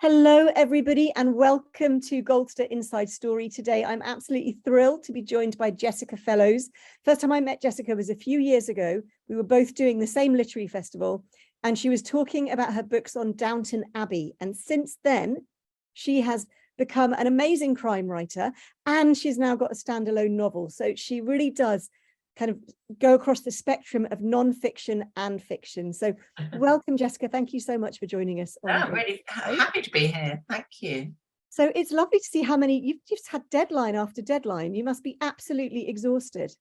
Hello, everybody, and welcome to Goldster Inside Story. Today, I'm absolutely thrilled to be joined by Jessica Fellows. First time I met Jessica was a few years ago. We were both doing the same literary festival, and she was talking about her books on Downton Abbey. And since then, she has become an amazing crime writer, and she's now got a standalone novel. So she really does kind of go across the spectrum of non-fiction and fiction. So welcome, Jessica. Thank you so much for joining us. I'm really happy to be here. Thank you. So it's lovely to see how many you've just had deadline after deadline. You must be absolutely exhausted.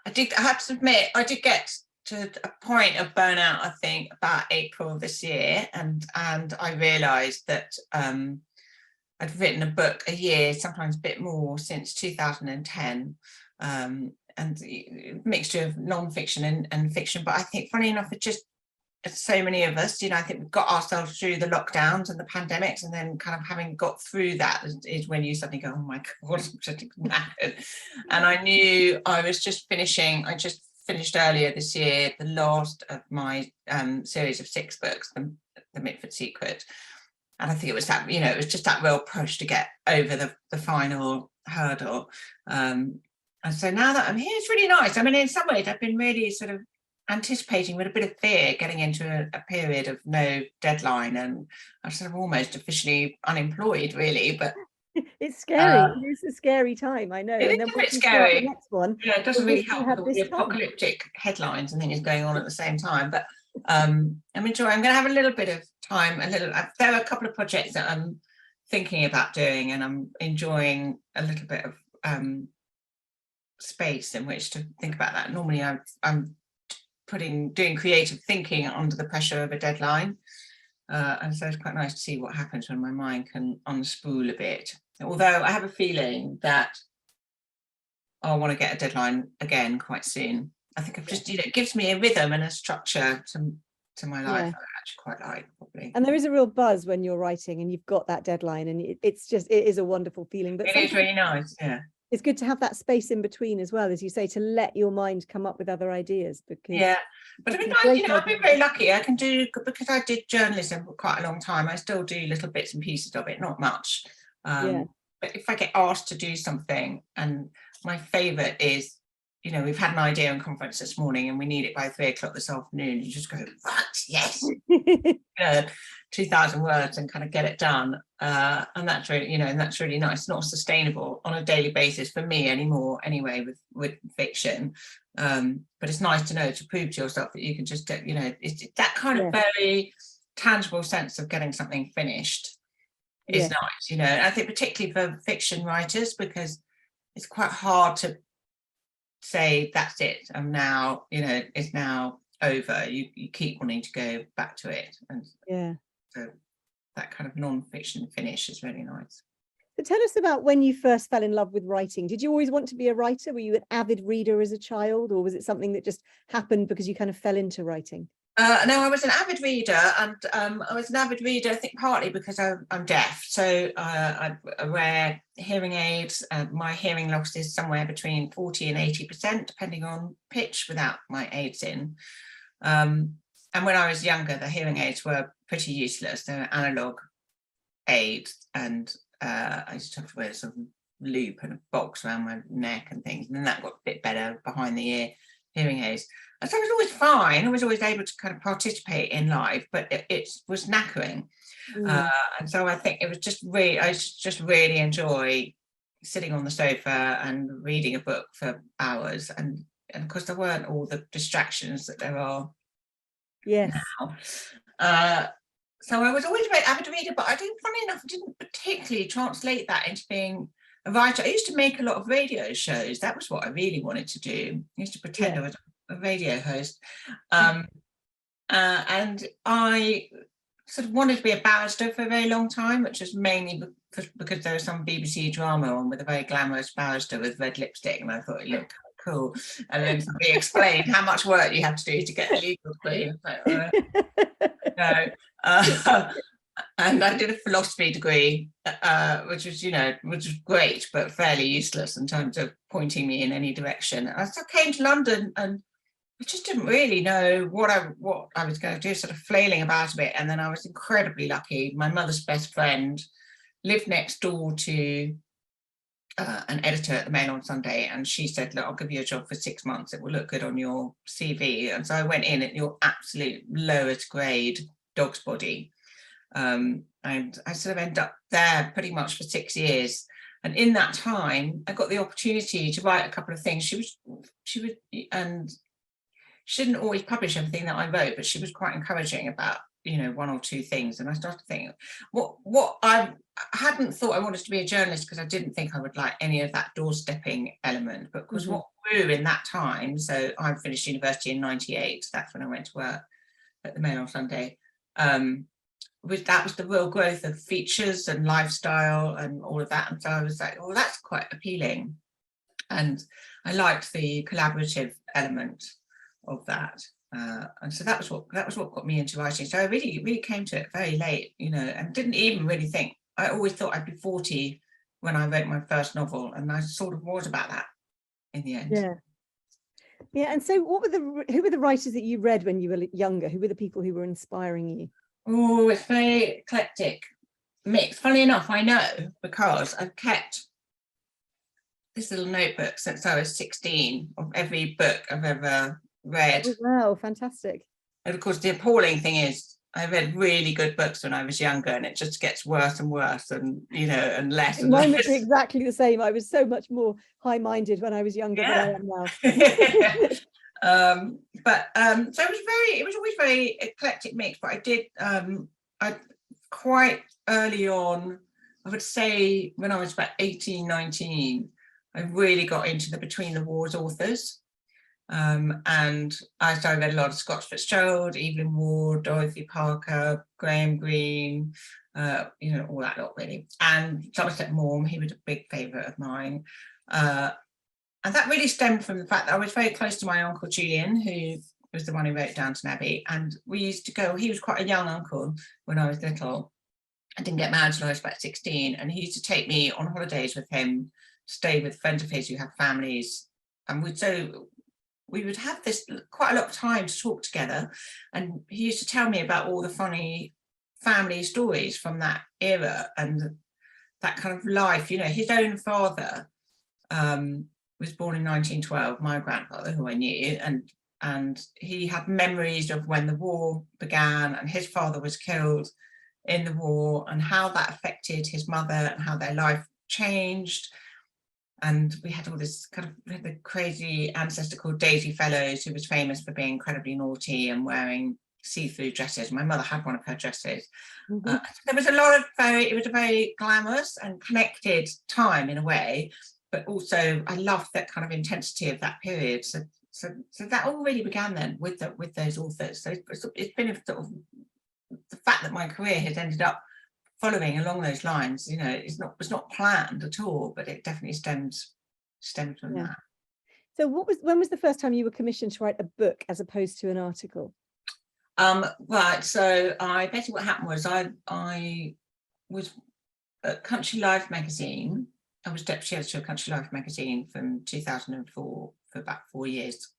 I have to admit, I did get to a point of burnout, I think, about April this year. And I realised that I'd written a book a year, sometimes a bit more, since 2010. And a mixture of non-fiction and fiction. But I think, funny enough, it just, so many of us, I think we've got ourselves through the lockdowns and the pandemics, and then kind of having got through that is when you suddenly go, oh my God, I'm just knackered. And I knew I just finished earlier this year the last of my series of 6 books, the Mitford Secret. And I think it was that, it was just that real push to get over the final hurdle. And so now that I'm here, it's really nice. I mean, in some ways, I've been really sort of anticipating with a bit of fear getting into a period of no deadline, and I'm sort of almost officially unemployed, really. But it's scary. It's a scary time, I know. It and is then a bit scary. The next one, it doesn't really help with all the apocalyptic headlines and things going on at the same time. But I'm enjoying. I'm going to have a little bit of time. There are a couple of projects that I'm thinking about doing, and I'm enjoying a little bit of space in which to think about that. Normally I'm doing creative thinking under the pressure of a deadline, and so it's quite nice to see what happens when my mind can unspool a bit, although I have a feeling that I want to get a deadline again quite soon. I think I've just it gives me a rhythm and a structure to my life that I actually quite like, probably. And there is a real buzz when you're writing and you've got that deadline, and it is a wonderful feeling. But it is really nice. It's good to have that space in between as well, as you say, to let your mind come up with other ideas. Because but I mean, I've been very lucky. I can do, because I did journalism for quite a long time. I still do little bits and pieces of it, not much. But if I get asked to do something, and my favourite is, we've had an idea on conference this morning and we need it by 3 o'clock this afternoon. You just go, right, yes, 2,000 words and kind of get it done. And that's really, and that's really nice. It's not sustainable on a daily basis for me anymore, anyway, with fiction. But it's nice to know, to prove to yourself that you can just get, it's that kind of very tangible sense of getting something finished is nice, And I think particularly for fiction writers, because it's quite hard to say that's it, I'm now, it's now over. You keep wanting to go back to it, and so that kind of non-fiction finish is really nice. So tell us about when you first fell in love with writing. Did you always want to be a writer? Were you an avid reader as a child, or was it something that just happened because you kind of fell into writing? No, I was an avid reader, and I was an avid reader, I think, partly because I'm deaf, so I wear hearing aids. My hearing loss is somewhere between 40 and 80%, depending on pitch, without my aids in. And when I was younger, the hearing aids were pretty useless. They were analog aids, and I used to have to wear sort of loop and a box around my neck and things, and then that got a bit better behind the ear hearing aids. And so I was always fine. I was always able to kind of participate in life, but it was knackering. And so I think it was just really, I just really enjoy sitting on the sofa and reading a book for hours. And of course, there weren't all the distractions that there are now. So I was always a very avid reader, but funny enough, I didn't particularly translate that into being a writer. I used to make a lot of radio shows. That was what I really wanted to do. I used to pretend I was a radio host. And I sort of wanted to be a barrister for a very long time, which was mainly because there was some BBC drama on with a very glamorous barrister with red lipstick, and I thought it looked cool. And then somebody explained how much work you have to do to get a legal degree. And I did a philosophy degree, which was great, but fairly useless in terms of pointing me in any direction. I came to London and I just didn't really know what I was going to do, sort of flailing about a bit. And then I was incredibly lucky. My mother's best friend lived next door to an editor at the Mail on Sunday, and she said, look, I'll give you a job for 6 months. It will look good on your CV. And so I went in at your absolute lowest grade dog's body. And I sort of ended up there pretty much for 6 years. And in that time, I got the opportunity to write a couple of things. She was, and she didn't always publish everything that I wrote, but she was quite encouraging about, you know, one or two things. And I started thinking, what I hadn't thought I wanted to be a journalist, because I didn't think I would like any of that doorstepping element. But because what grew in that time, so I finished university in '98. That's when I went to work at the Mail on Sunday. That was the real growth of features and lifestyle and all of that. And so I was like, well, that's quite appealing. And I liked the collaborative element of that. And so that was what got me into writing. So I really came to it very late, you know, and didn't even really think. I always thought I'd be 40 when I wrote my first novel, and I sort of was about that in the end. Yeah. And so who were the writers that you read when you were younger? Who were the people who were inspiring you? Oh, it's very eclectic mix. Funny enough, I know, because I've kept this little notebook since I was 16 of every book I've ever read. Oh, wow, fantastic. And of course, the appalling thing is I read really good books when I was younger, and it just gets worse and worse, and, you know, and less and Mine less. was exactly the same. I was so much more high-minded when I was younger than I am now. So it was always very eclectic mix, but I quite early on, I would say when I was about 18, 19, I really got into the between the wars authors. And I read a lot of Scott Fitzgerald, Evelyn Ward, Dorothy Parker, Graham Greene, you know, all that lot really. And Somerset Maugham, he was a big favourite of mine. And that really stemmed from the fact that I was very close to my uncle Julian, who was the one who wrote Downton Abbey. And we used to go, he was quite a young uncle when I was little. I didn't get married until I was about 16. And he used to take me on holidays with him, stay with friends of his who had families. And we would have this quite a lot of time to talk together. And he used to tell me about all the funny family stories from that era and that kind of life. You know, his own father was born in 1912, my grandfather, who I knew, and he had memories of when the war began, and his father was killed in the war, and how that affected his mother and how their life changed. And we had all this the crazy ancestor called Daisy Fellows, who was famous for being incredibly naughty and wearing see-through dresses. My mother had one of her dresses. There was it was a very glamorous and connected time in a way, but also I loved that kind of intensity of that period. So that all really began then with those authors. So it's been a sort of, the fact that my career has ended up following along those lines, you know, it's not planned at all, but it definitely stems from that. So when was the first time you were commissioned to write a book as opposed to an article? Right, so basically what happened was I was at Country Life magazine. I was deputy editor of Country Life magazine from 2004 for about 4 years.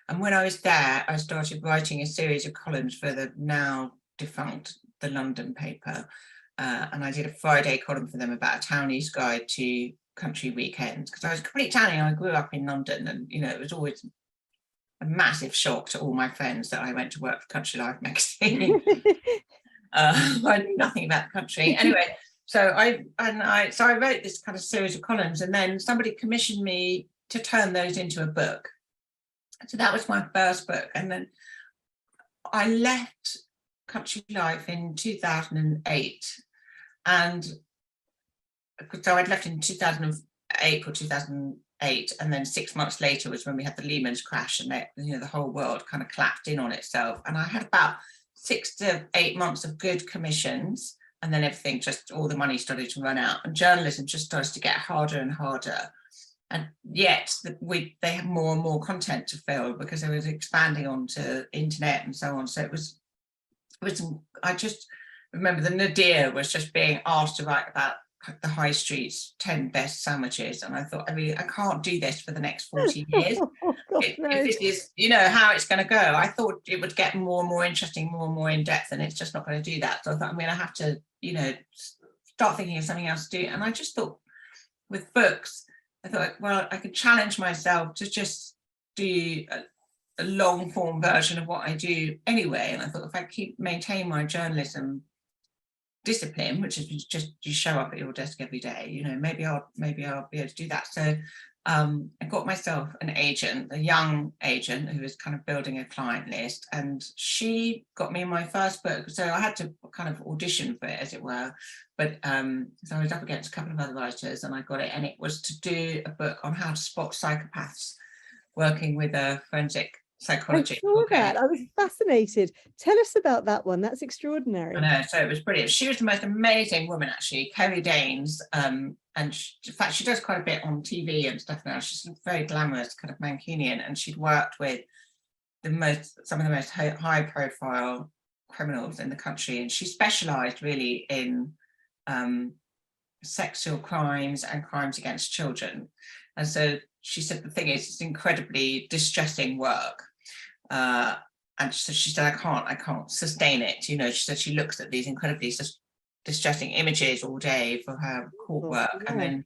And when I was there, I started writing a series of columns for the now defunct The London paper. And I did a Friday column for them about a townie's guide to country weekends, because I was a complete townie. I grew up in London, and, you know, it was always a massive shock to all my friends that I went to work for Country Life magazine. I knew nothing about the country. Anyway, so I wrote this kind of series of columns, and then somebody commissioned me to turn those into a book. So that was my first book. And then I left Country Life in 2008. And so I'd left in 2008 or 2008, and then 6 months later was when we had the Lehman crash, and the whole world kind of collapsed in on itself. And I had about 6 to 8 months of good commissions, and then everything, just all the money started to run out, and journalism just started to get harder and harder. And yet they had more and more content to fill, because they was expanding onto internet and so on. So it was I just remember the nadir was just being asked to write about the high street's 10 best sandwiches, and I thought, I can't do this for the next 40 years. Oh, God, If no. this is, how it's going to go. I thought it would get more and more interesting, more and more in depth, and it's just not going to do that. So I thought, I'm going to have to, start thinking of something else to do. And I just thought, with books, I thought, well, I could challenge myself to just do a long form version of what I do anyway. And I thought, if I maintain my journalism discipline, which is just you show up at your desk every day, maybe I'll be able to do that. So I got myself an agent, a young agent who was kind of building a client list, and she got me my first book. So I had to kind of audition for it, as it were. But so I was up against a couple of other writers, and I got it. And it was to do a book on how to spot psychopaths, working with a forensic psychologist. I saw that. I was fascinated. Tell us about that one. That's extraordinary. I know, so it was brilliant. She was the most amazing woman, actually, Kerry Danes. And in fact, she does quite a bit on TV and stuff now. She's a very glamorous kind of Mancunian, and she'd worked with some of the most high profile criminals in the country. And she specialised really in sexual crimes and crimes against children. And so she said, the thing is, it's incredibly distressing work. And so she said, I can't sustain it. She said she looks at these incredibly distressing images all day for her court work, and then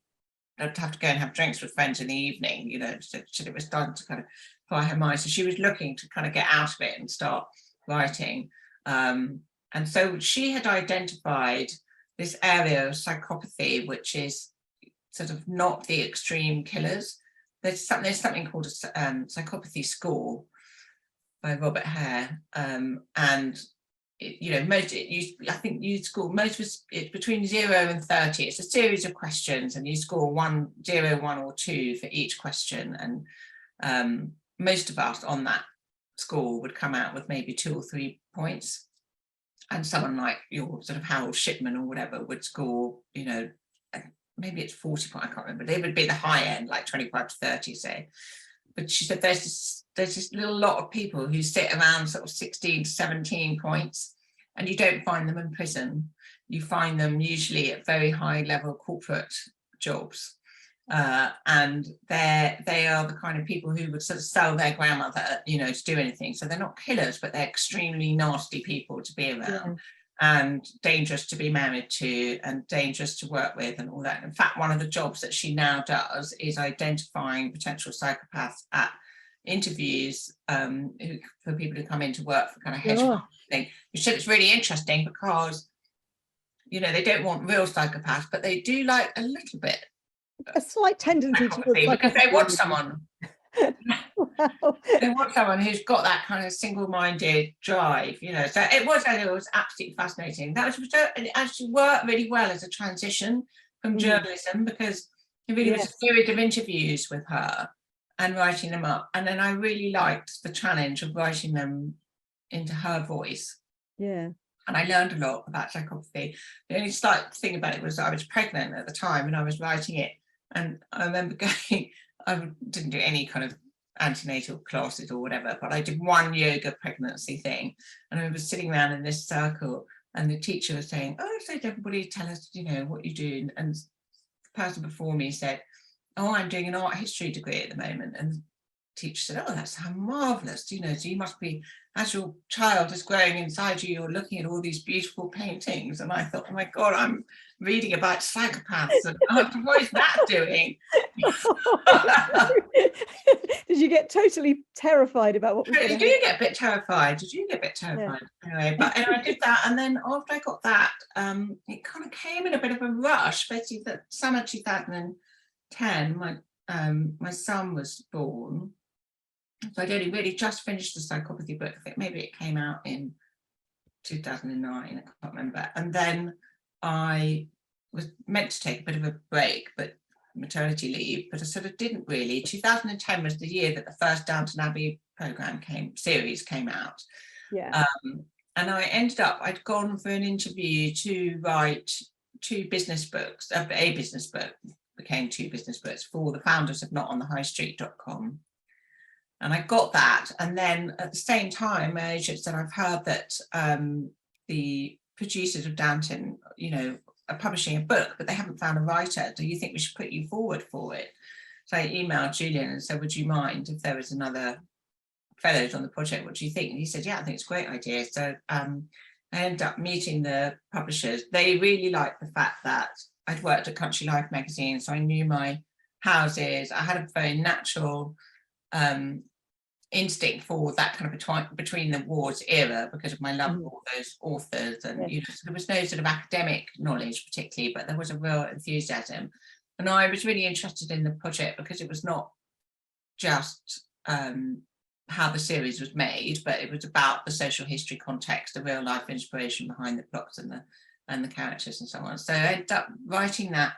I'd have to go and have drinks with friends in the evening. So it was starting to kind of fly her mind. So she was looking to kind of get out of it and start writing. And so she had identified this area of psychopathy, which is sort of not the extreme killers. There's something called a psychopathy score by Robert Hare, and I think you score most of it's between 0 and 30. It's a series of questions, and you score 0, 1 or 2 for each question. And most of us on that score would come out with maybe 2 or 3 points, and someone like your sort of Harold Shipman or whatever would score, maybe it's 40 points, I can't remember. They would be the high end, like 25 to 30, say. But she said there's this little lot of people who sit around sort of 16 to 17 points, and you don't find them in prison. You find them usually at very high level corporate jobs. And they are the kind of people who would sort of sell their grandmother, to do anything. So they're not killers, but they're extremely nasty people to be around. And dangerous to be married to, and dangerous to work with, and all that. In fact, one of the jobs that she now does is identifying potential psychopaths at interviews for people who come in to work for kind of hedge fund thing. She said it's really interesting because, they don't want real psychopaths, but they do like a little bit. A slight tendency towards because they want someone. Wow. They want someone who's got that kind of single-minded drive, So it was absolutely fascinating. That was it actually worked really well as a transition from journalism, because it really was a series of interviews with her and writing them up. And then I really liked the challenge of writing them into her voice. Yeah. And I learned a lot about psychopathy. The only slight thing about it was I was pregnant at the time and I was writing it. And I remember I didn't do any kind of antenatal classes or whatever, but I did one yoga pregnancy thing. And I was sitting around in this circle, and the teacher was saying, "Oh, so everybody tell us, what you do." And the person before me said, "Oh, I'm doing an art history degree at the moment." And the teacher said, "Oh, that's how marvelous, so you must be, as your child is growing inside you, you're looking at all these beautiful paintings." And I thought, oh my God, I'm reading about psychopaths, and what is that doing? Did you get totally terrified about what was going to happen? Did you get a bit terrified? Anyway, but I did that, and then after I got that, it kind of came in a bit of a rush. Basically, that summer 2010, my son was born. So I'd only really just finished the psychopathy book. I think maybe it came out in 2009, I can't remember. And then I was meant to take a bit of a break, but maternity leave, but I sort of didn't really. 2010 was the year that the first Downton Abbey series came out. Yeah. And I ended up, I'd gone for an interview to write 2 business books. A business book became 2 business books for the founders of notonthehighstreet.com. And I got that. And then at the same time, my agent said, "I've heard that the producers of Downton, publishing a book, but they haven't found a writer. Do you think we should put you forward for it? So I emailed Julian and said, would you mind if there was another fellows on the project? What do you think? And he said, yeah, I think it's a great idea. So I ended up meeting the publishers. They really liked the fact that I'd worked at Country Life magazine, so I knew my houses. I had a very natural instinct for that kind of between the wars era because of my love of all those authors, and you know, so there was no sort of academic knowledge particularly, but there was a real enthusiasm. And I was really interested in the project because it was not just how the series was made, but it was about the social history context, the real life inspiration behind the plots and the characters and so on. So I ended up writing that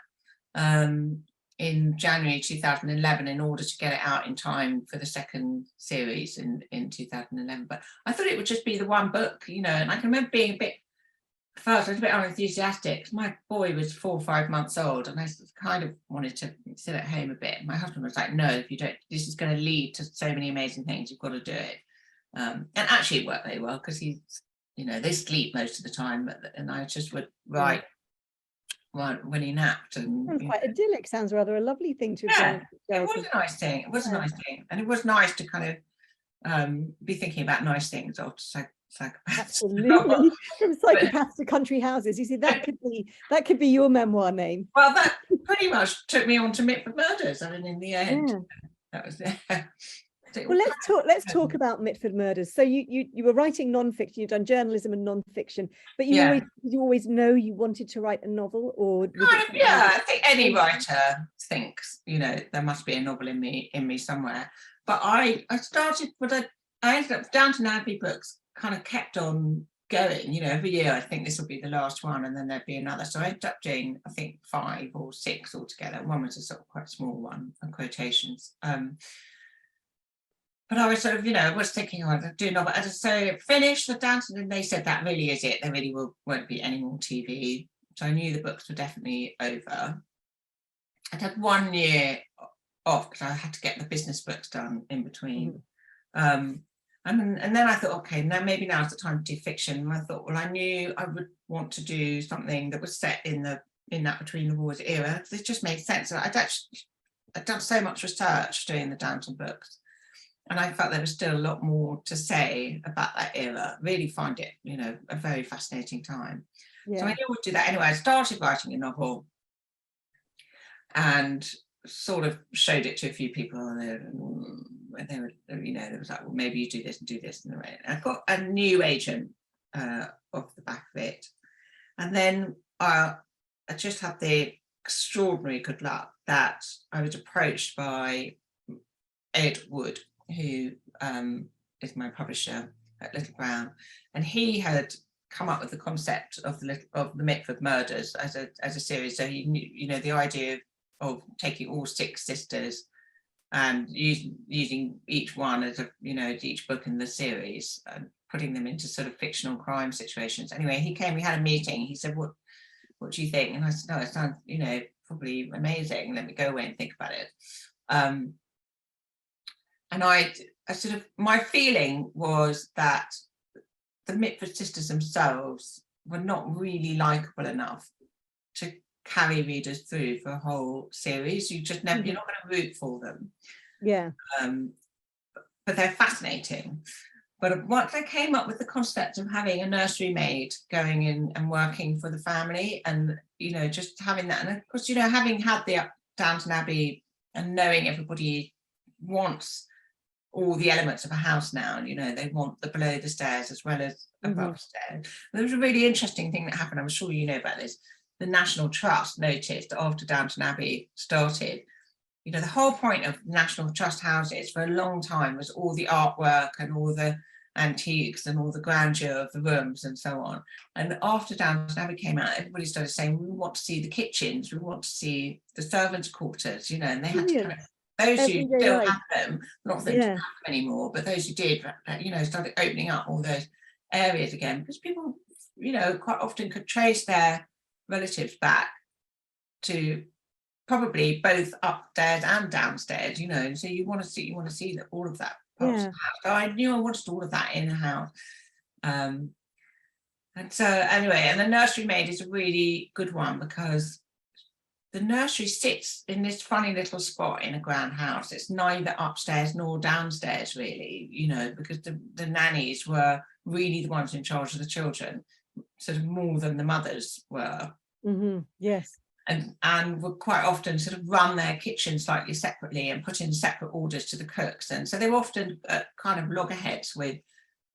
in January 2011 in order to get it out in time for the second series in 2011. But I thought it would just be the one book, you know, and I can remember being a bit, first I was a bit unenthusiastic. My boy was 4 or 5 months old and I kind of wanted to sit at home a bit. My husband was like, no, if you don't, this is going to lead to so many amazing things, you've got to do it. And actually it worked very well because he's, you know, they sleep most of the time, and I just would write when he napped. And quite idyllic. Sounds rather a lovely thing to have done. It was a nice thing. It was a nice thing, and it was nice to kind of be thinking about nice things after psychopaths. Absolutely. From psychopaths to country houses. You see, that could be your memoir name. Well, that pretty much took me on to Mitford Murders. I mean, in the end, that was Well, let's talk about Mitford Murders. So you were writing non-fiction, you've done journalism and non-fiction, but you always know you wanted to write a novel, or I think any writer thinks, you know, there must be a novel in me somewhere. But I started with I ended up Downton Abbey books kind of kept on going, you know, every year I think this will be the last one and then there'd be another. So I ended up doing, I think, 5 or 6 altogether. One was a sort of quite small one, and quotations. But I was sort of, you know, was thinking, oh, I'll do a novel. And so finished the Downton, and they said that really is it. There really won't be any more TV. So I knew the books were definitely over. I'd had 1 year off because I had to get the business books done in between. And then I thought, okay, maybe now's the time to do fiction. And I thought, well, I knew I would want to do something that was set in that between the wars era. It just made sense. I'd done so much research doing the Downton books. And I felt there was still a lot more to say about that era. Really find it, you know, a very fascinating time. So I knew I would do that anyway. I started writing a novel and sort of showed it to a few people, and they were, you know, there was like, well, maybe you do this and do this. And I got a new agent off the back of it. And then I just had the extraordinary good luck that I was approached by Ed Wood, who is my publisher at Little Brown, and he had come up with the concept of the Mitford Murders as a series. So he knew, you know, the idea of taking all 6 sisters and using each one as a, you know, each book in the series and putting them into sort of fictional crime situations. Anyway, he came, we had a meeting. He said, what do you think? And I said, no, it sounds, you know, probably amazing. Let me go away and think about it. And I sort of, my feeling was that the Mitford sisters themselves were not really likable enough to carry readers through for a whole series. You just never, you're not going to root for them. Yeah. But they're fascinating. But once I came up with the concept of having a nursery maid going in and working for the family, and, you know, just having that, and of course, you know, having had the Downton Abbey and knowing everybody wants all the elements of a house now, you know, they want the below the stairs as well as above stairs. There was a really interesting thing that happened. I'm sure you know about this. The National Trust noticed after Downton Abbey started, you know, the whole point of National Trust houses for a long time was all the artwork and all the antiques and all the grandeur of the rooms and so on. And after Downton Abbey came out, everybody started saying, we want to see the kitchens, we want to see the servants' quarters, you know, and they had to kind of, those who still have them, not that don't have them anymore, but those who did, you know, started opening up all those areas again, because people, you know, quite often could trace their relatives back to probably both upstairs and downstairs, you know, and so you want to see that all of that parts of the house. So I knew I wanted all of that in the house. And And so anyway, and the nursery maid is a really good one because the nursery sits in this funny little spot in a grand house. It's neither upstairs nor downstairs, really, you know, because the nannies were really the ones in charge of the children, sort of more than the mothers were. Yes. And would quite often sort of run their kitchen slightly separately and put in separate orders to the cooks. And so they were often kind of loggerheads with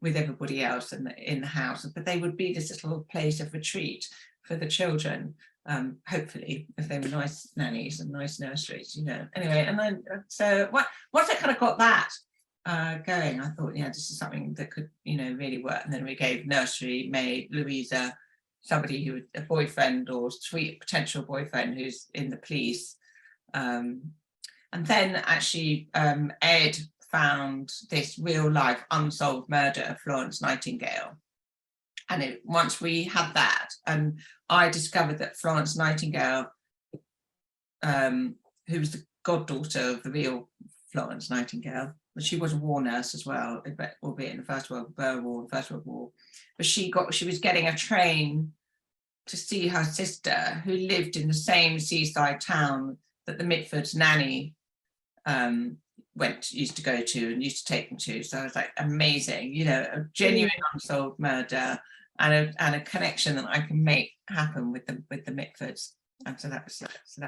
everybody else in the house, but they would be this little place of retreat for the children. Hopefully, if they were nice nannies and nice nurseries, you know. Anyway, and then so once I kind of got that going, I thought, yeah, this is something that could, you know, really work. And then we gave nursery maid Louisa somebody who a boyfriend or sweet potential boyfriend who's in the police, and then actually Ed found this real life unsolved murder of Florence Nightingale. And once we had that, and I discovered that Florence Nightingale, who was the goddaughter of the real Florence Nightingale, but she was a war nurse as well, albeit in the First World War. But she was getting a train to see her sister, who lived in the same seaside town that the Mitford's nanny used to go to and used to take them to. So I was like, amazing, you know, a genuine unsolved murder and a connection that I can make happen with the Mitfords. And so that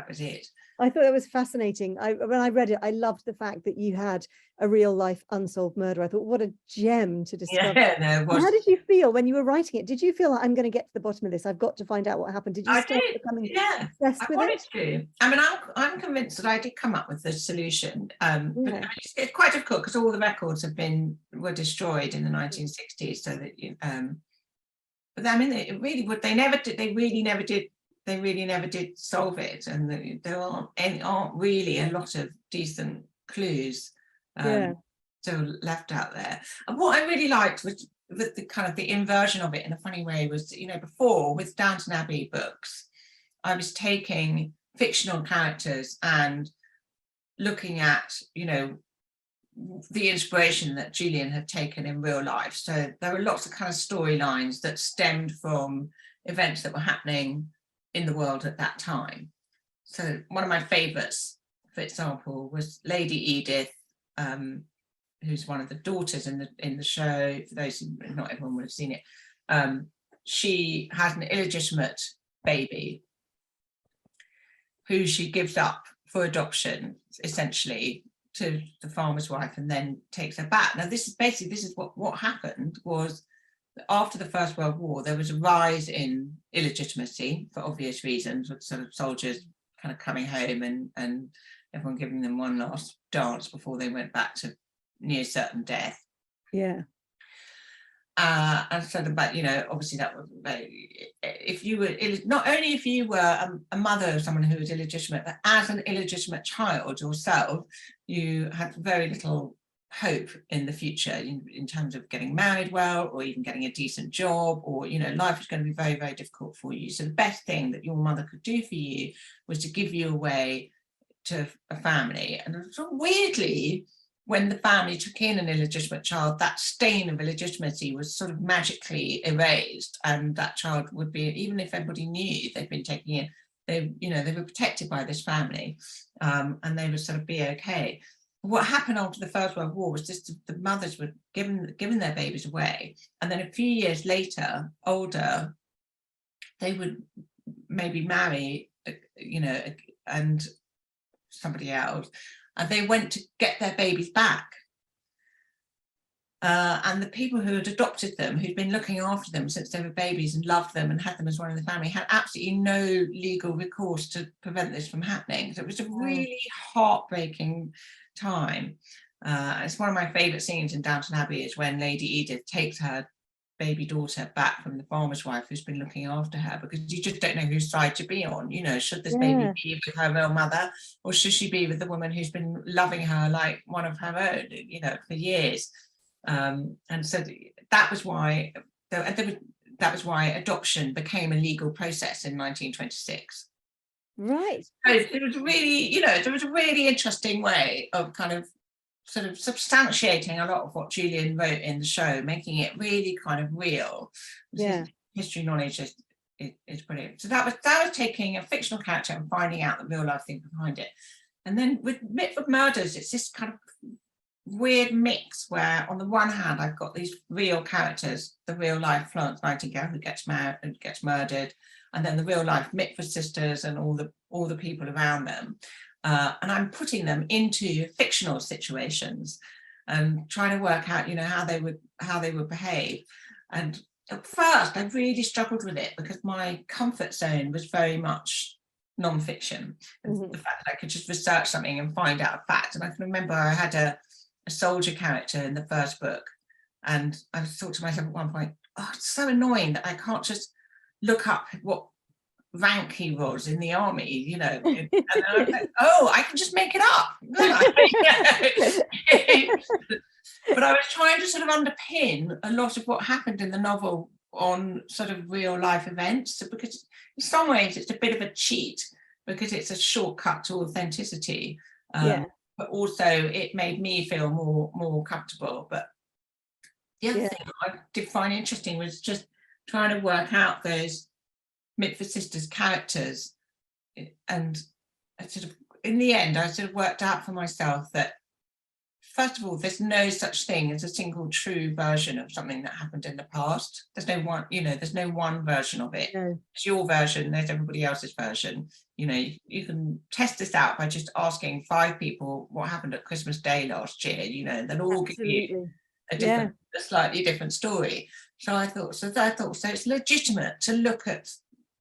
was it. I thought that was fascinating. When I read it, I loved the fact that you had a real life unsolved murder. I thought, what a gem to discover. Yeah, no, it was. How did you feel when you were writing it? Did you feel like, I'm going to get to the bottom of this? I've got to find out what happened. Did you start becoming obsessed with it? To. I mean, I'm convinced that I did come up with the solution. But I mean, it's quite difficult because all the records were destroyed in the 1960s. So that but I mean, it really would. They really never did solve it, and there aren't really a lot of decent clues still left out there. And what I really liked was the kind of the inversion of it in a funny way was, you know, before with Downton Abbey books, I was taking fictional characters and looking at, you know, the inspiration that Julian had taken in real life. So there were lots of kind of storylines that stemmed from events that were happening in the world at that time. So one of my favorites, for example, was Lady Edith, who's one of the daughters in the show. For those who, not everyone would have seen it, she has an illegitimate baby who she gives up for adoption, essentially, to the farmer's wife, and then takes her back. Now, this is what happened was, after the First World War, there was a rise in illegitimacy for obvious reasons, with sort of soldiers kind of coming home and everyone giving them one last dance before they went back to near certain death. Yeah. And so, but you know, obviously that was if you were not only if you were a mother of someone who was illegitimate, but as an illegitimate child yourself, you had very little hope in the future in terms of getting married well, or even getting a decent job, or, you know, life was going to be very, very difficult for you. So the best thing that your mother could do for you was to give you away to a family. And sort of weirdly, when the family took in an illegitimate child, that stain of illegitimacy was sort of magically erased, and that child would be, even if everybody knew they'd been taken in, they were protected by this family, and they would sort of be okay. What happened after the First World War was just the mothers were given their babies away, and then a few years later, older, they would maybe marry, you know, and somebody else, and they went to get their babies back. And the people who had adopted them, who'd been looking after them since they were babies and loved them and had them as one of the family, had absolutely no legal recourse to prevent this from happening. So it was a really heartbreaking time. It's one of my favourite scenes in Downton Abbey is when Lady Edith takes her baby daughter back from the farmer's wife who's been looking after her, because you just don't know whose side to be on. You know, should this baby be with her real mother, or should she be with the woman who's been loving her like one of her own, you know, for years? And so that was why adoption became a legal process in 1926. Right. So it was really, you know, there was a really interesting way of kind of sort of substantiating a lot of what Julian wrote in the show, making it really kind of real. Yeah. history knowledge is brilliant. So that was taking a fictional character and finding out the real life thing behind it. And then with Mitford Murders, it's this kind of weird mix where on the one hand I've got these real characters, the real life Florence Nightingale who gets married and gets murdered, and then the real life Mitford sisters and all the people around them, and I'm putting them into fictional situations and trying to work out, you know, how they would behave. And at first I really struggled with it because my comfort zone was very much non-fiction. Mm-hmm. The fact that I could just research something and find out a fact. And I can remember I had a soldier character in the first book, and I thought to myself at one point, oh, it's so annoying that I can't just look up what rank he was in the army, you know. And I was like, oh, I can just make it up. But I was trying to sort of underpin a lot of what happened in the novel on sort of real life events, because in some ways it's a bit of a cheat because it's a shortcut to authenticity. But also it made me feel more comfortable. But the other thing I did find interesting was just trying to work out those Mitford sisters characters, and I sort of, in the end, I sort of worked out for myself that first of all, there's no such thing as a single true version of something that happened in the past. There's no one, you know, there's no one version of it. No. It's your version, there's everybody else's version. You know, you can test this out by just asking 5 people what happened at Christmas Day last year, you know, and they'll all give you a slightly different story. So I thought, so it's legitimate to look at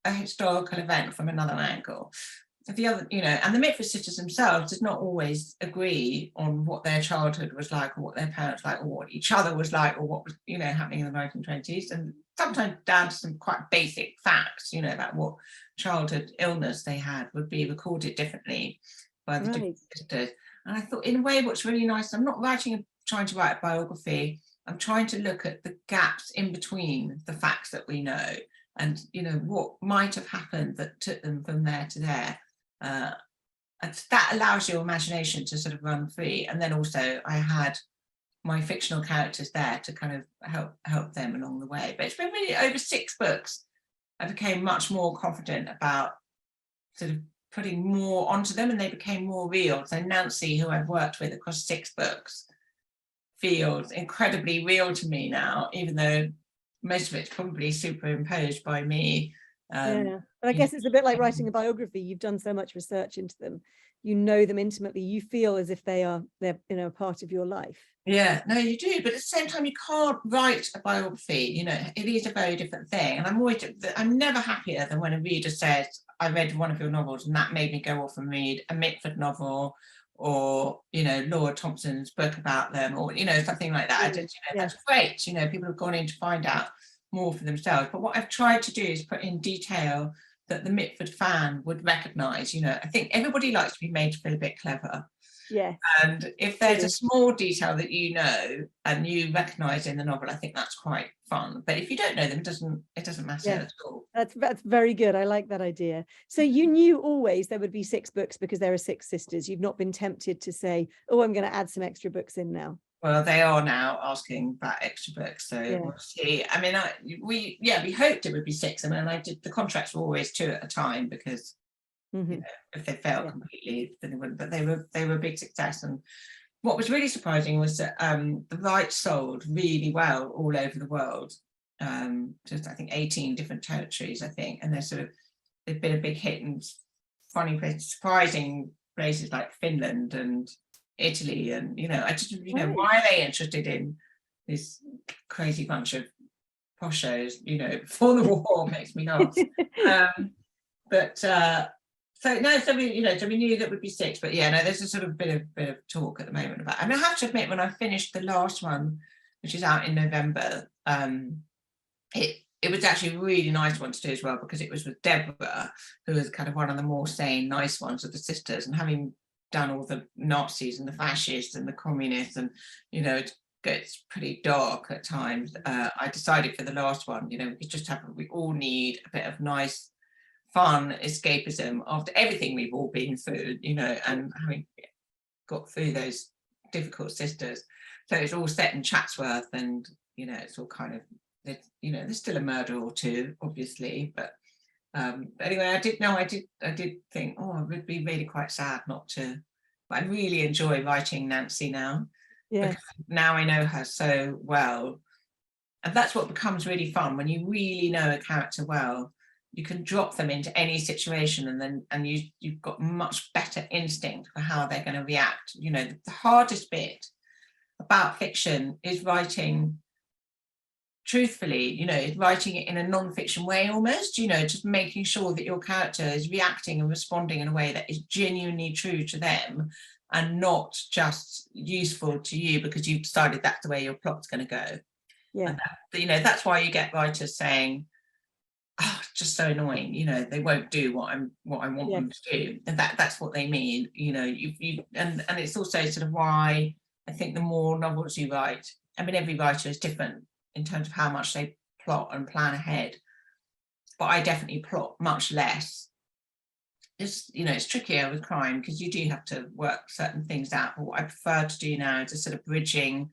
a historical event from another angle. The other, you know, and the Mitford sisters themselves did not always agree on what their childhood was like, or what their parents like, or what each other was like, or what was, you know, happening in the 1920s, and sometimes down to some quite basic facts, you know, about what childhood illness they had would be recorded differently by the different sisters. And I thought, in a way, what's really nice, I'm not trying to write a biography. I'm trying to look at the gaps in between the facts that we know, and, you know, what might have happened that took them from there to there. And that allows your imagination to sort of run free. And then also I had my fictional characters there to kind of help them along the way. But it's been really over 6 books. I became much more confident about sort of putting more onto them, and they became more real. So Nancy, who I've worked with across 6 books, feels incredibly real to me now, even though most of it's probably superimposed by me. But I guess it's a bit like writing a biography. You've done so much research into them, you know them intimately, you feel as if they're you know, part of your life. Yeah, no, you do, but at the same time you can't write a biography, you know, it is a very different thing. And I'm never happier than when a reader says, I read one of your novels and that made me go off and read a Mitford novel, or, you know, Laura Thompson's book about them, or, you know, something like that. You know, that's great, you know, people have gone in to find out more for themselves. But what I've tried to do is put in detail that the Mitford fan would recognise. You know, I think everybody likes to be made to feel a bit clever. Yeah. And if there's a small detail that you know and you recognise in the novel, I think that's quite fun. But if you don't know them, it doesn't matter at all. That's very good. I like that idea. So you knew always there would be 6 books because there are 6 sisters. You've not been tempted to say, oh, I'm going to add some extra books in now. Well, they are now asking about extra books, so we'll see. I mean, we hoped it would be 6. I mean, the contracts were always 2 at a time because you know, if they failed completely, then they wouldn't. But they were a big success. And what was really surprising was that the rights sold really well all over the world. Just I think 18 different territories, I think, and they've been a big hit in funny places, surprising places like Finland and Italy, and you know, I just, you know, why are they interested in this crazy bunch of poshos, you know, before the war? Makes me nuts. So we knew that would be 6, but yeah, no, there's a sort of bit of talk at the moment about. I mean, I have to admit, when I finished the last one, which is out in November, it was actually a really nice one to do as well, because it was with Deborah, who was kind of one of the more sane, nice ones of the sisters, and having done all the Nazis and the fascists and the communists, and you know, it gets pretty dark at times. I decided for the last one, you know, we all need a bit of nice, fun escapism after everything we've all been through, you know, and having got through those difficult sisters. So it's all set in Chatsworth, and you know, it's all kind of there's still a murder or two, obviously, but anyway, I did think, oh, it would be really quite sad not to. But I really enjoy writing Nancy now. Yeah. Because now I know her so well, and that's what becomes really fun when you really know a character well. You can drop them into any situation, and you've got much better instinct for how they're going to react. The hardest bit about fiction is writing truthfully, writing it in a non-fiction way almost, just making sure that your character is reacting and responding in a way that is genuinely true to them and not just useful to you because you've decided that's the way your plot's going to go. Yeah. And that's why you get writers saying, oh, it's just so annoying, they won't do what I want them to do. And that's what they mean, and it's also sort of why I think the more novels you write, I mean, every writer is different in terms of how much they plot and plan ahead. But I definitely plot much less. It's trickier with crime because you do have to work certain things out. But what I prefer to do now is a sort of bridging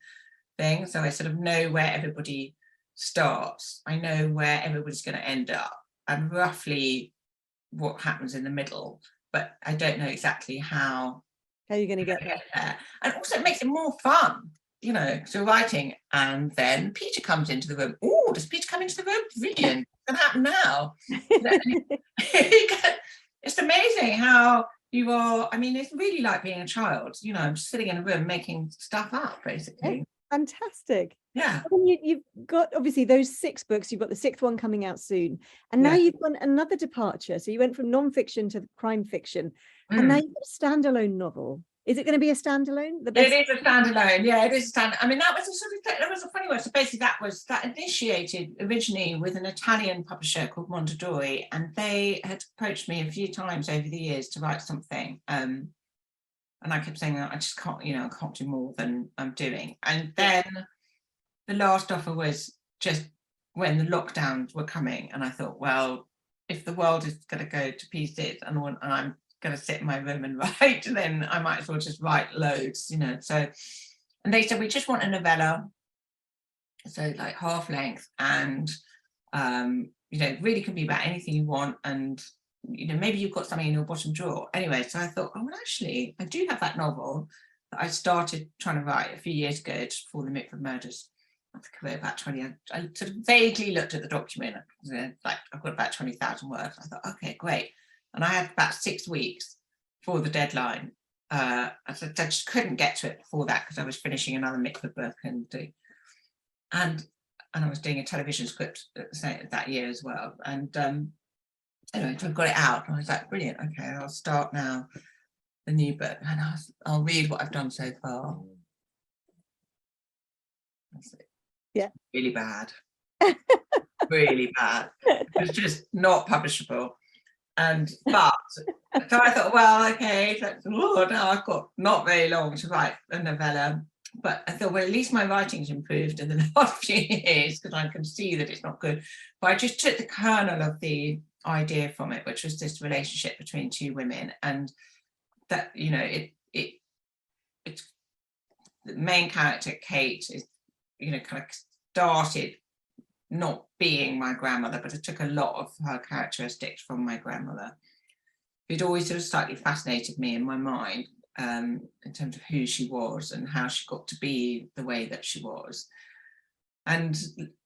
thing. So I sort of know where everybody starts. I know where everybody's going to end up and roughly what happens in the middle. But I don't know exactly how you're going to get there. And also it makes it more fun. So writing, and then Peter comes into the room. Oh, does Peter come into the room? Brilliant. It's going to happen now. It's amazing how you are. I mean, it's really like being a child. I'm just sitting in a room making stuff up, basically. Yeah, fantastic. Yeah. And you've got obviously those 6 books. You've got the 6th one coming out soon, and now you've done another departure. So you went from non-fiction to crime fiction, and now you've got a standalone novel. Is it going to be a standalone? It is a standalone. Yeah, it is a standalone. I mean, that was a funny one. So basically, that initiated originally with an Italian publisher called Mondadori, and they had approached me a few times over the years to write something. And I kept saying, I just can't, I can't do more than I'm doing. And then the last offer was just when the lockdowns were coming, and I thought, well, if the world is going to go to pieces and I'm going to sit in my room and write, and then I might as well just write loads, so. And they said, we just want a novella, so like half length, and really can be about anything you want, and maybe you've got something in your bottom drawer. Anyway, so I thought, oh, well, actually I do have that novel that I started trying to write a few years ago, just before the Mitford murders. I think I wrote about 20. I sort of vaguely looked at the document, like I've got about 20,000 words. I thought, okay, great. And I had about 6 weeks for the deadline. I just couldn't get to it before that because I was finishing another Mitford book and I was doing a television script that year as well. And anyway, so I got it out and I was like, brilliant, okay, I'll start now the new book and I'll read what I've done so far. Yeah. Really bad. Really bad. It's just not publishable. But so I thought, well, okay, now I've got not very long to write a novella. But I thought, well, at least my writing's improved in the last few years because I can see that it's not good. But I just took the kernel of the idea from it, which was this relationship between 2 women, and that it's the main character, Kate, is kind of started not being my grandmother, but I took a lot of her characteristics from my grandmother. It always sort of slightly fascinated me in my mind in terms of who she was and how she got to be the way that she was. And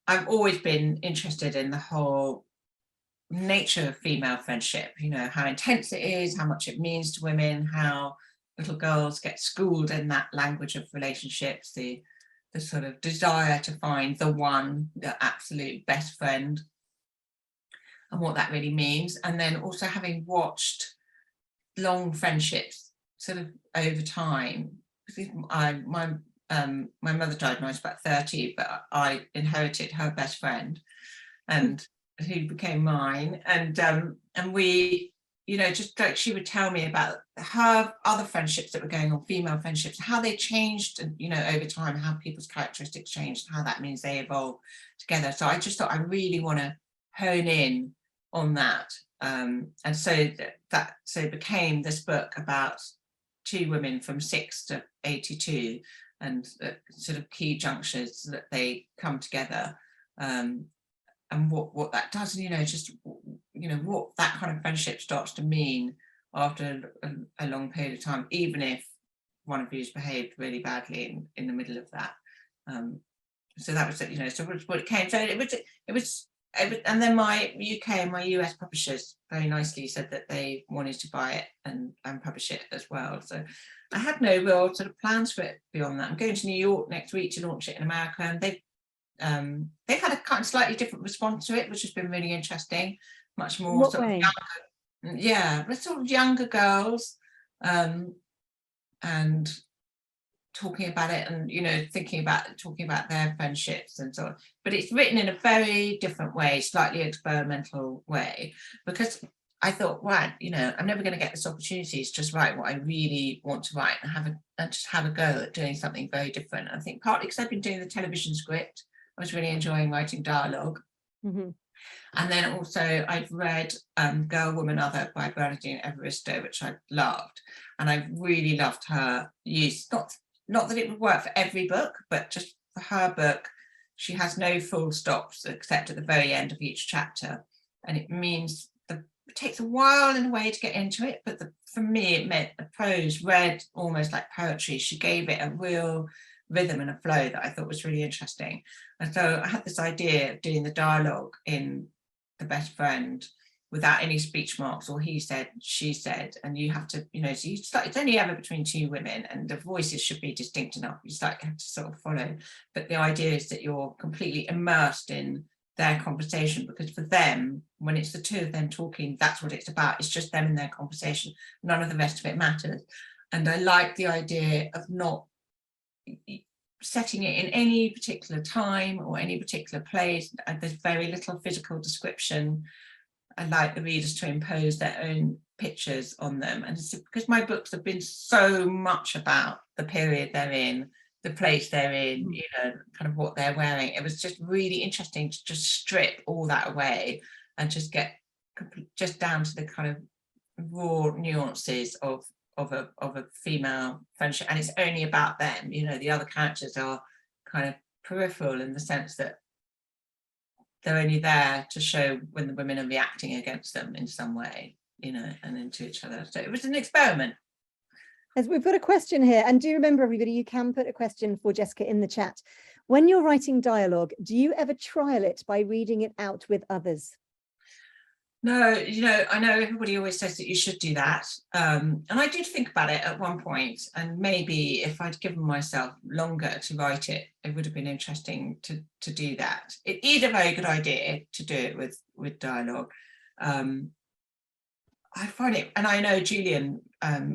I've always been interested in the whole nature of female friendship, how intense it is, how much it means to women, how little girls get schooled in that language of relationships, the sort of desire to find the one, the absolute best friend, and what that really means. And then also having watched long friendships sort of over time, because my mother died when I was about 30, but I inherited her best friend, and who became mine, and we, just like she would tell me about her other friendships that were going on, female friendships, how they changed, over time, how people's characteristics changed, how that means they evolve together. So I just thought I really want to hone in on that, and so so it became this book about 2 women from 6 to 82, and sort of key junctures that they come together. and what that does, and just what that kind of friendship starts to mean after a long period of time, even if one of you's behaved really badly in the middle of that. So that was so what it came. So it was, and then my UK and my US publishers very nicely said that they wanted to buy it and publish it as well. So I had no real sort of plans for it beyond that. I'm going to New York next week to launch it in America, and they've had a kind of slightly different response to it, which has been really interesting. Much more What sort way? of younger, yeah, sort of younger girls, and talking about it, and talking about their friendships and so on. But it's written in a very different way, slightly experimental way, because I thought, right, I'm never going to get this opportunity to just write what I really want to write and just have a go at doing something very different. I think partly because I've been doing the television script, I was really enjoying writing dialogue. Mm-hmm. And then also I'd read Girl, Woman, Other by Bernardine Evaristo, which I loved, and I really loved her use. Not that it would work for every book, but just for her book, she has no full stops except at the very end of each chapter, and it means it takes a while in a way to get into it, but for me it meant the prose read almost like poetry. She gave it a real rhythm and a flow that I thought was really interesting. And so I had this idea of doing the dialogue in The Best Friend without any speech marks, or he said, she said, and you have to, so it's only ever between two women, and the voices should be distinct enough. You have to sort of follow. But the idea is that you're completely immersed in their conversation, because for them, when it's the two of them talking, that's what it's about. It's just them in their conversation. None of the rest of it matters. And I like the idea of not setting it in any particular time or any particular place. There's very little physical description. I like the readers to impose their own pictures on them, and it's because my books have been so much about the period they're in, the place they're in, kind of what they're wearing. It was just really interesting to just strip all that away and just get just down to the kind of raw nuances of a female friendship, and it's only about them. The other characters are kind of peripheral in the sense that they're only there to show when the women are reacting against them in some way, and into each other. So it was an experiment. As we've got a question here, and do remember, everybody, you can put a question for Jessica in the chat. When you're writing dialogue, do you ever trial it by reading it out with others? No, I know everybody always says that you should do that. And I did think about it at one point, and maybe if I'd given myself longer to write it, it would have been interesting to do that. It is a very good idea to do it with dialogue. I find it, and I know Julian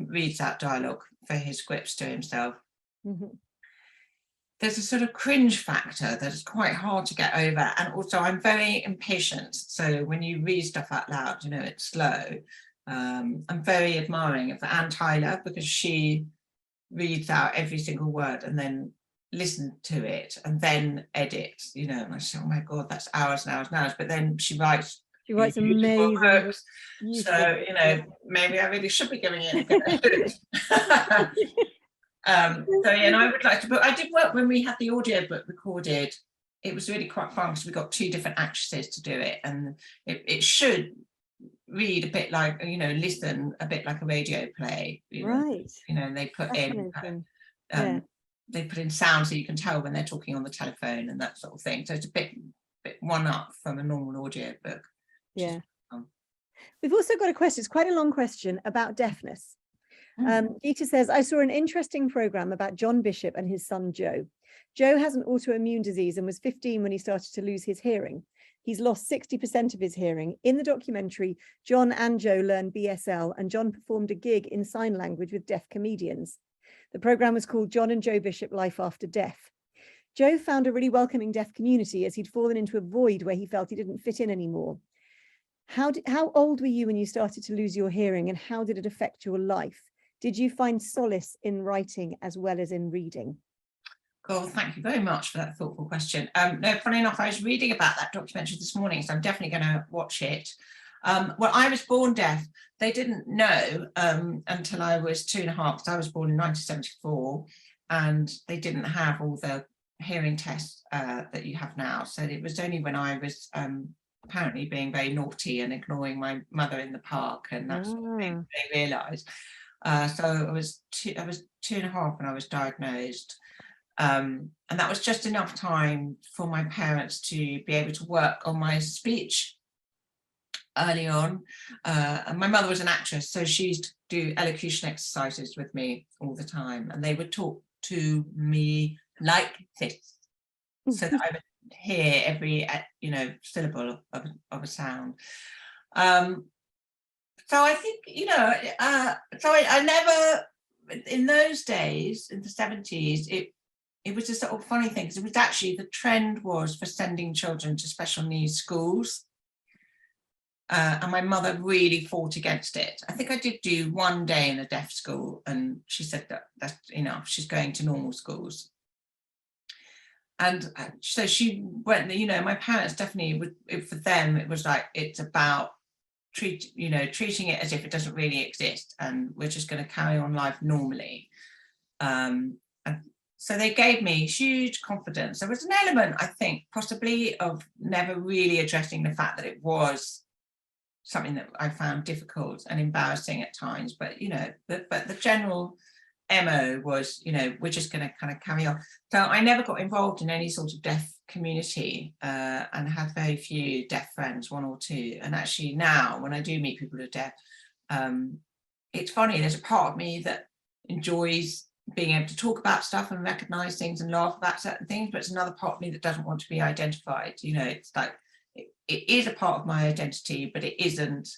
reads that dialogue for his scripts to himself. Mm-hmm. There's a sort of cringe factor that is quite hard to get over. And also I'm very impatient. So when you read stuff out loud, it's slow. I'm very admiring of Anne Tyler, because she reads out every single word and then listens to it and then edits, and I say, oh my God, that's hours and hours and hours. But then she writes amazing books. So, maybe I really should be giving it a go. And I would like to, but I did work when we had the audiobook recorded. It was really quite fun because we got two different actresses to do it, and it should read a bit like, listen a bit like a radio play, right? And they put in they put in sound so you can tell when they're talking on the telephone and that sort of thing. So it's a bit one up from a normal audiobook. Yeah. We've also got a question. It's quite a long question about deafness. Gita says, I saw an interesting program about John Bishop and his son Joe. Joe has an autoimmune disease and was 15 when he started to lose his hearing. He's lost 60% of his hearing. In the documentary, John and Joe learned BSL, and John performed a gig in sign language with deaf comedians. The program was called John and Joe Bishop Life After Death. Joe found a really welcoming deaf community, as he'd fallen into a void where he felt he didn't fit in anymore. How old were you when you started to lose your hearing, and how did it affect your life? Did you find solace in writing as well as in reading? Cool, thank you very much for that thoughtful question. No, funny enough, I was reading about that documentary this morning, so I'm definitely going to watch it. Well, I was born deaf. They didn't know until I was 2.5, because I was born in 1974, and they didn't have all the hearing test that you have now. So it was only when I was apparently being very naughty and ignoring my mother in the park and that sort of thing, they realised. So I was 2.5 when I was diagnosed. And that was just enough time for my parents to be able to work on my speech early on. And my mother was an actress, so she used to do elocution exercises with me all the time, and they would talk to me like this, so that I would hear every syllable of a sound. So I think, so I never, in those days, in the 70s, it was a sort of funny thing, because it was actually, the trend was for sending children to special needs schools. And my mother really fought against it. I think I did do one day in a deaf school, and she said that that's enough, she's going to normal schools. And so she went, my parents definitely would, for them, it was like, it's about treating it as if it doesn't really exist, and we're just going to carry on life normally. And so they gave me huge confidence. There was an element, I think, possibly of never really addressing the fact that it was something that I found difficult and embarrassing at times, but the general MO was, we're just going to kind of carry on. So I never got involved in any sort of deaf community, and had very few deaf friends, one or two. And actually now, when I do meet people who are deaf, it's funny, there's a part of me that enjoys being able to talk about stuff and recognize things and laugh about certain things, but it's another part of me that doesn't want to be identified. It's like, it is a part of my identity, but it isn't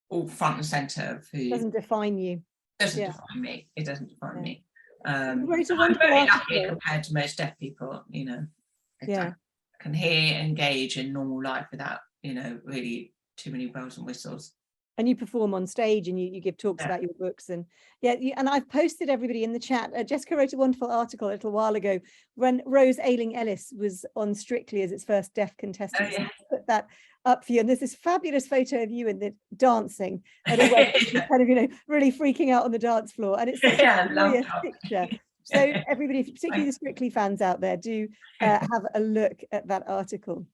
all front and center of who. It doesn't define you. Doesn't define me. It doesn't define me. I'm very lucky compared to most deaf people. I can hear, engage in normal life without, really too many bells and whistles. And you perform on stage, and you give talks about your books, and and I've posted everybody in the chat. Jessica wrote a wonderful article a little while ago when Rose Ayling-Ellis was on Strictly as its first deaf contestant. So I put that up for you, and there's this fabulous photo of you in the dancing at a wedding, kind of really freaking out on the dance floor, and it's such a glorious picture. So everybody, particularly the Strictly fans out there, do have a look at that article.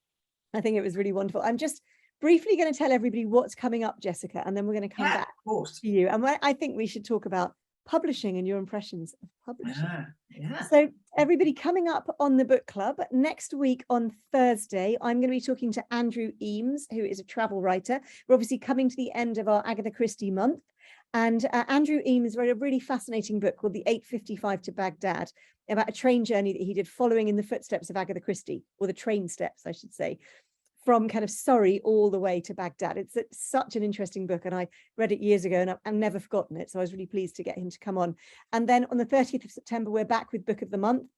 I think it was really wonderful. I'm just briefly going to tell everybody what's coming up, Jessica, and then we're going to come back to you. And I think we should talk about publishing and your impressions of publishing. So everybody, coming up on the book club next week on Thursday, I'm going to be talking to Andrew Eames, who is a travel writer. We're obviously coming to the end of our Agatha Christie month. And Andrew Eames wrote a really fascinating book called The 8:55 to Baghdad, about a train journey that he did following in the footsteps of Agatha Christie, or the train steps, I should say, from kind of Surrey all the way to Baghdad. It's such an interesting book, and I read it years ago, and I've never forgotten it. So I was really pleased to get him to come on. And then on the 30th of September, we're back with Book of the Month.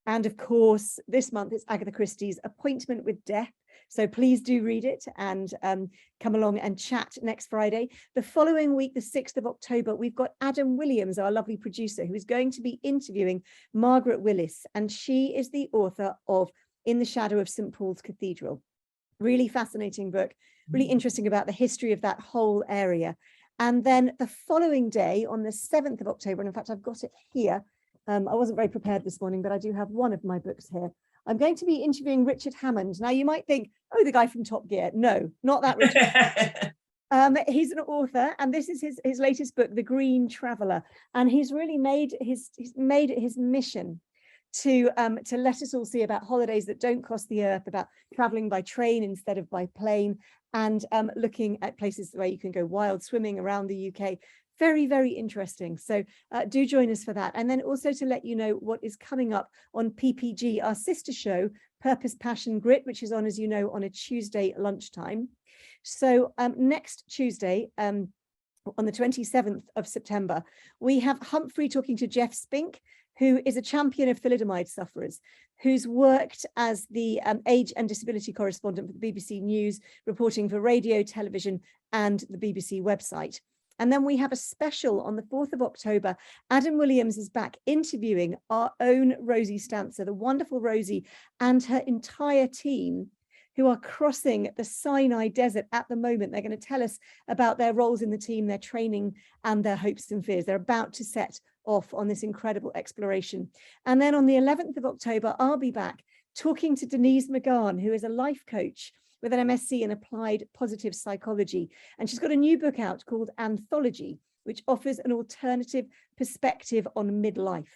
And of course, this month it's Agatha Christie's Appointment with Death. So please do read it and come along and chat next Friday. The following week, the 6th of October, we've got Adam Williams, our lovely producer, who is going to be interviewing Margaret Willis. And she is the author of In the Shadow of St. Paul's Cathedral. Really fascinating book, really interesting about the history of that whole area. And then the following day, on the 7th of October, and in fact, I've got it here. I wasn't very prepared this morning, but I do have one of my books here. I'm going to be interviewing Richard Hammond. Now, you might think, oh, the guy from Top Gear. No, not that Richard. He's an author, and this is his latest book, The Green Traveller. And he's really made it his mission to let us all see about holidays that don't cost the earth, about traveling by train instead of by plane, and looking at places where you can go wild swimming around the UK. Very, very interesting. So do join us for that. And then also to let you know what is coming up on PPG, our sister show, Purpose, Passion, Grit, which is on, as you know, on a Tuesday lunchtime. So next Tuesday, on the 27th of September, we have Humphrey talking to Jeff Spink, who is a champion of thalidomide sufferers, who's worked as the age and disability correspondent for the BBC News, reporting for radio, television, and the BBC website. And then we have a special on the 4th of October. Adam Williams is back interviewing our own Rosie Stancer, the wonderful Rosie, and her entire team, who are crossing the Sinai Desert at the moment. They're going to tell us about their roles in the team, their training, and their hopes and fears. They're about to set off on this incredible exploration. And then on the 11th of October, I'll be back talking to Denise McGahn, who is a life coach with an MSc in applied positive psychology. And she's got a new book out called Anthology, which offers an alternative perspective on midlife,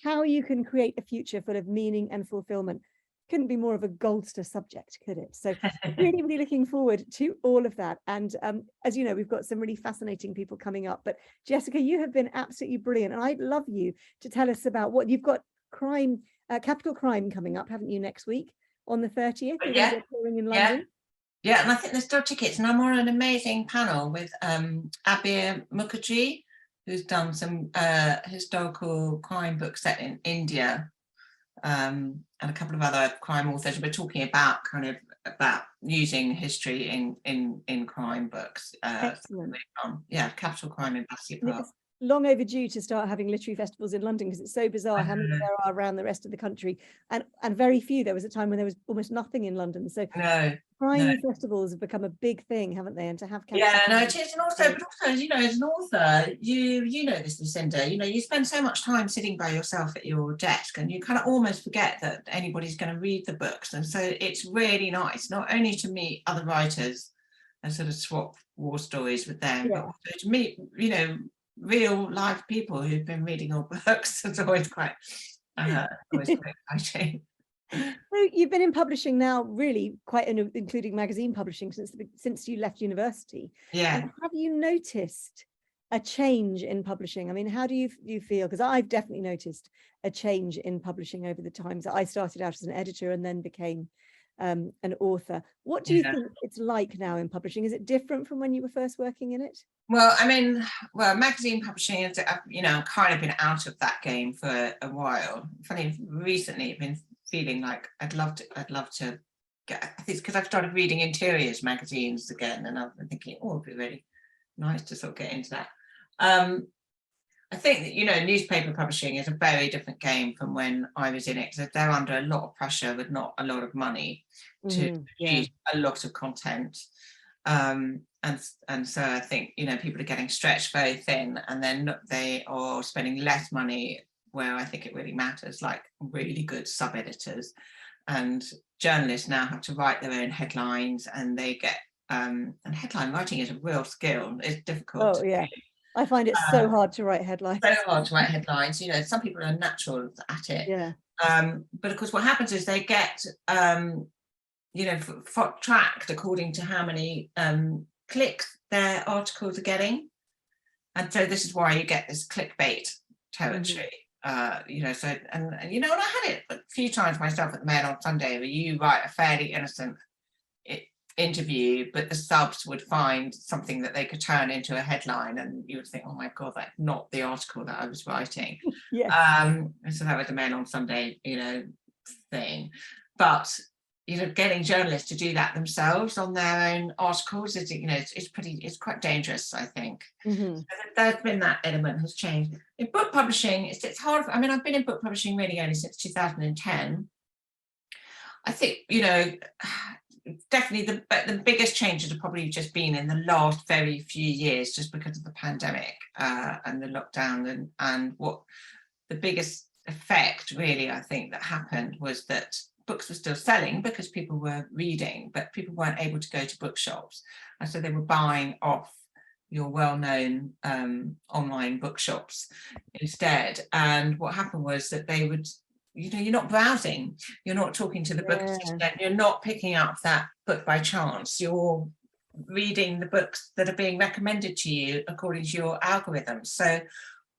how you can create a future full of meaning and fulfillment. Couldn't be more of a Goldster subject, could it? So really, really looking forward to all of that. And as you know, we've got some really fascinating people coming up. But Jessica, you have been absolutely brilliant. And I'd love you to tell us about what you've got capital crime coming up, haven't you, next week on the 30th? You're going to be appearing in London. Yeah, and I think there's still tickets, and I'm on an amazing panel with Abir Mukherjee, who's done some historical crime books set in India, and a couple of other crime authors. We're talking about about using history in crime books. Excellent. Capital Crime in Battersea Park. It's long overdue to start having literary festivals in London, because it's so bizarre how many there are around the rest of the country, and very few. There was a time when there was almost nothing in London. So crime festivals have become a big thing, haven't they? And to have it is. And also, but also, you know, as an author, you know this, Lucinda, you know, you spend so much time sitting by yourself at your desk, and you kind of almost forget that anybody's going to read the books. And so it's really nice not only to meet other writers and sort of swap war stories with them, but also to meet, you know, real life people who've been reading your books. It's always quite exciting. So you've been in publishing now, really quite including magazine publishing, since you left university. Yeah. And have you noticed a change in publishing? I mean, how do you feel? Because I've definitely noticed a change in publishing over the times. I started out as an editor and then became an author. What do you think it's like now in publishing? Is it different from when you were first working in it? Well, I mean, magazine publishing is, you know, kind of been out of that game for a while. Funny, recently I've been feeling like I'd love to get, I think it's because I've started reading interiors magazines again, and I've been thinking, oh, it'd be really nice to sort of get into that. I think that, you know, newspaper publishing is a very different game from when I was in it, because they're under a lot of pressure with not a lot of money to produce a lot of content. And so I think, you know, people are getting stretched very thin, and then they are spending less money where I think it really matters, like really good sub-editors. And journalists now have to write their own headlines, and they get and headline writing is a real skill. It's difficult. Oh yeah, I find it so hard to write headlines. So hard to write headlines. You know, some people are natural at it. Yeah. But of course, what happens is they get you know, tracked according to how many clicks their articles are getting, and so this is why you get this clickbait territory. You know, so and you know, and I had it a few times myself at the Mail on Sunday, where you write a fairly innocent interview, but the subs would find something that they could turn into a headline, and you would think, oh my god, that's not the article that I was writing. And so that was the Mail on Sunday, you know, thing. But you know, getting journalists to do that themselves on their own articles is, you know, it's quite dangerous, I think. So there's been that element has changed. In book publishing, it's hard. I mean, I've been in book publishing really only since 2010. I think, you know, definitely the biggest changes have probably just been in the last very few years, just because of the pandemic and the lockdown, and what the biggest effect really, I think, that happened was that books were still selling because people were reading, but people weren't able to go to bookshops, and so they were buying off your well-known online bookshops instead. And what happened was that they would, you know, you're not browsing, you're not talking to the book assistant, you're not picking up that book by chance, you're reading the books that are being recommended to you according to your algorithms. So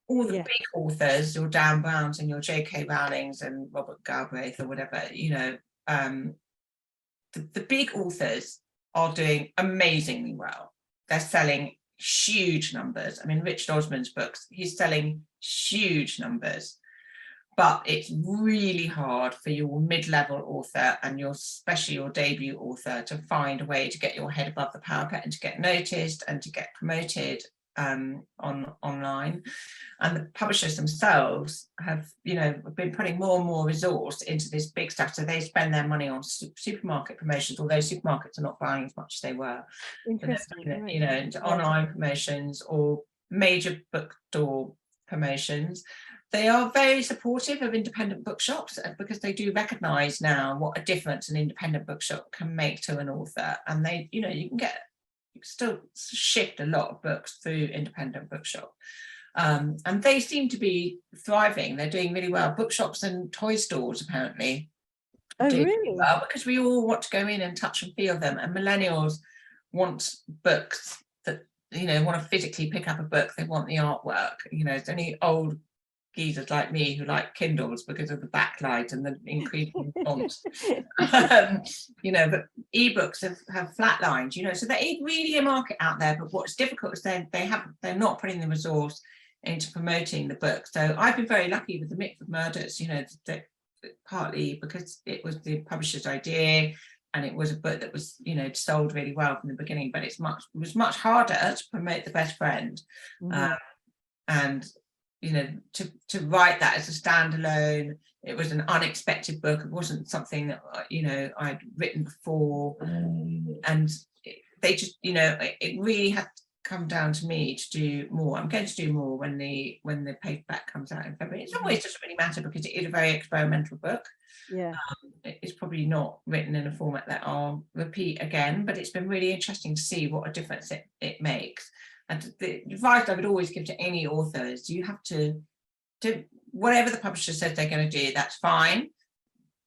all the big authors, your Dan Browns and your J.K. Rowlings and Robert Galbraith or whatever, you know, the big authors are doing amazingly well. They're selling huge numbers. I mean, Richard Osman's books, he's selling huge numbers. But it's really hard for your mid-level author and especially your debut author to find a way to get your head above the parapet and to get noticed and to get promoted online, and the publishers themselves have, you know, been putting more and more resource into this big stuff, so they spend their money on supermarket promotions, although supermarkets are not buying as much as they were. Interesting, right. You know, into online promotions or major bookstore promotions. They are very supportive of independent bookshops because they do recognise now what a difference an independent bookshop can make to an author, and they, you know, you can still shift a lot of books through independent bookshop, and they seem to be thriving. They're doing really well. Bookshops and toy stores apparently do really well, because we all want to go in and touch and feel them, and millennials want books that, you know, want to physically pick up a book. They want the artwork. You know, it's only old geezers like me who like Kindles because of the backlight and the increasing fonts. You know, but ebooks have flatlined, you know, so there is really a market out there, but what's difficult is they're not putting the resource into promoting the book. So I've been very lucky with The Mitford Murders, you know, that partly because it was the publisher's idea and it was a book that was, you know, sold really well from the beginning, but it was much harder to promote The Best Friend. And you know, to write that as a standalone, it was an unexpected book. It wasn't something that, you know, I'd written before, and they just, you know, it really had to come down to me to do more. I'm going to do more when the paperback comes out in February. It always doesn't really matter because it is a very experimental book. Yeah, it's probably not written in a format that I'll repeat again, but it's been really interesting to see what a difference it makes. And the advice I would always give to any author is you have to do whatever the publisher says they're going to do, that's fine,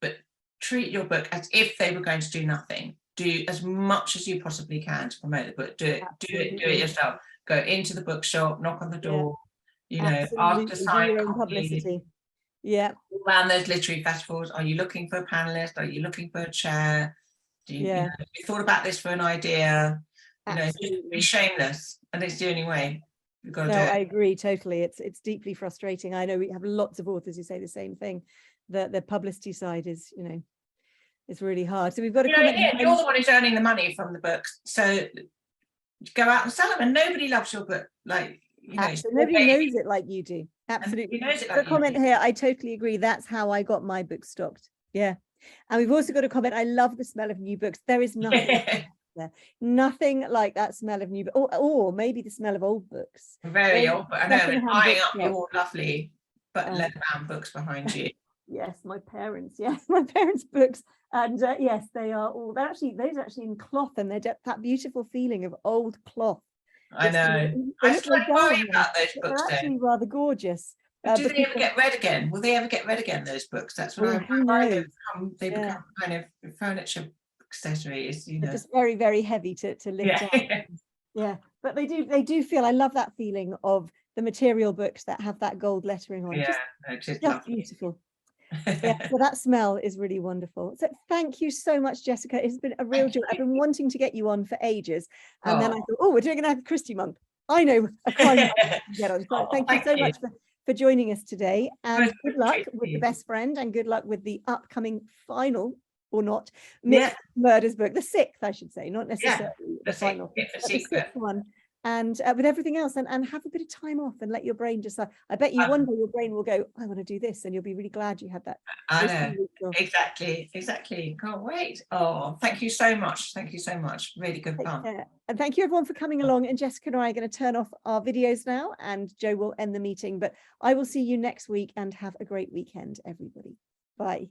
but treat your book as if they were going to do nothing. Do as much as you possibly can to promote the book. Do it yourself. Go into the bookshop, knock on the door, you know, ask to sign your own publicity. Yeah. Around those literary festivals, are you looking for a panelist? Are you looking for a chair? You know, have you thought about this for an idea? You know, just be shameless, and it's the only way. You've got to do it. I agree totally. It's deeply frustrating. I know we have lots of authors who say the same thing, that the publicity side is, you know, it's really hard. So we've got to comment. You're the one who's earning the money from the books, so go out and sell them, and nobody loves your book like, you know, nobody knows it like you do. Absolutely. Knows it like a comment here, I totally agree. That's how I got my book stocked. Yeah. And we've also got a comment, I love the smell of new books. There is nothing there. Nothing like that smell of new books, or maybe the smell of old books. Very old, but I know they're eyeing up your lovely but leather-bound books behind you. Yes, my parents' books, and yes, they are all. Those are actually in cloth, and they're that beautiful feeling of old cloth. I know. I still worry about those books. They're actually rather gorgeous. Do they ever get read again? Will they ever get read again? Those books? That's what I'm worried. They become kind of furniture accessories. You know, just very, very heavy to lift up. Yeah, but they do feel. I love that feeling of the material books that have that gold lettering on. Yeah, just beautiful. Yeah, so that smell is really wonderful. So thank you so much, Jessica. It's been a real joy. I've been wanting to get you on for ages, and then I thought, oh, we're doing an Agatha Christie month. I know a crime to get on. So thank you so much for joining us today, and good luck with The Best Friend, and good luck with the upcoming final or not Murders book, the 6th, I should say, not necessarily the final, the 6th one. And with everything else, and have a bit of time off and let your brain just, I bet you one day your brain will go, I want to do this, and you'll be really glad you had that. I know, exactly. Can't wait. Oh, thank you so much. Really good fun. And thank you everyone for coming along. And Jessica and I are going to turn off our videos now, and Joe will end the meeting, but I will see you next week, and have a great weekend, everybody. Bye.